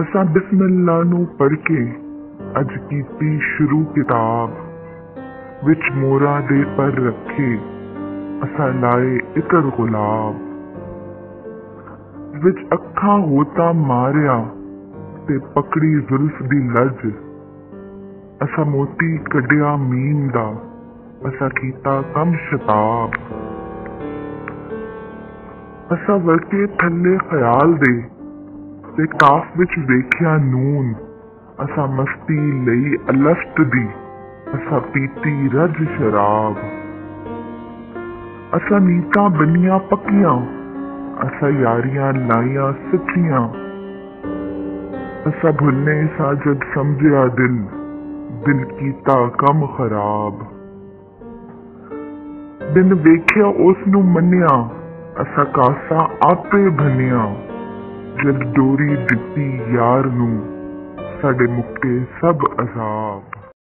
असा बिस्मिल्ला नू पढ़ के अज कीती शुरू किताब विच मोरा दे पर रखे असा लाए इतर गुलाब विच अखा होता मारिया ते पकड़ी जुल्फ दी लज असा मोती कढ़िया मीम दा असा कीता कम शताब असा वर्के थल्ले ख्याल दे ते काफ विच वेख्या नून असा मस्ती लई अलफ्त दी असा पीती रज शराब असा नीता बनिया पक्कियां असा यारियां लाइया सच्चियां असा भुलने सा जब समझिया दिल कीता कम खराब बिन वेख्या उस नू मन्निया असा कासा आपे भनिया जब डोरी दिती यार नू साडे मुक्के सब अजाब।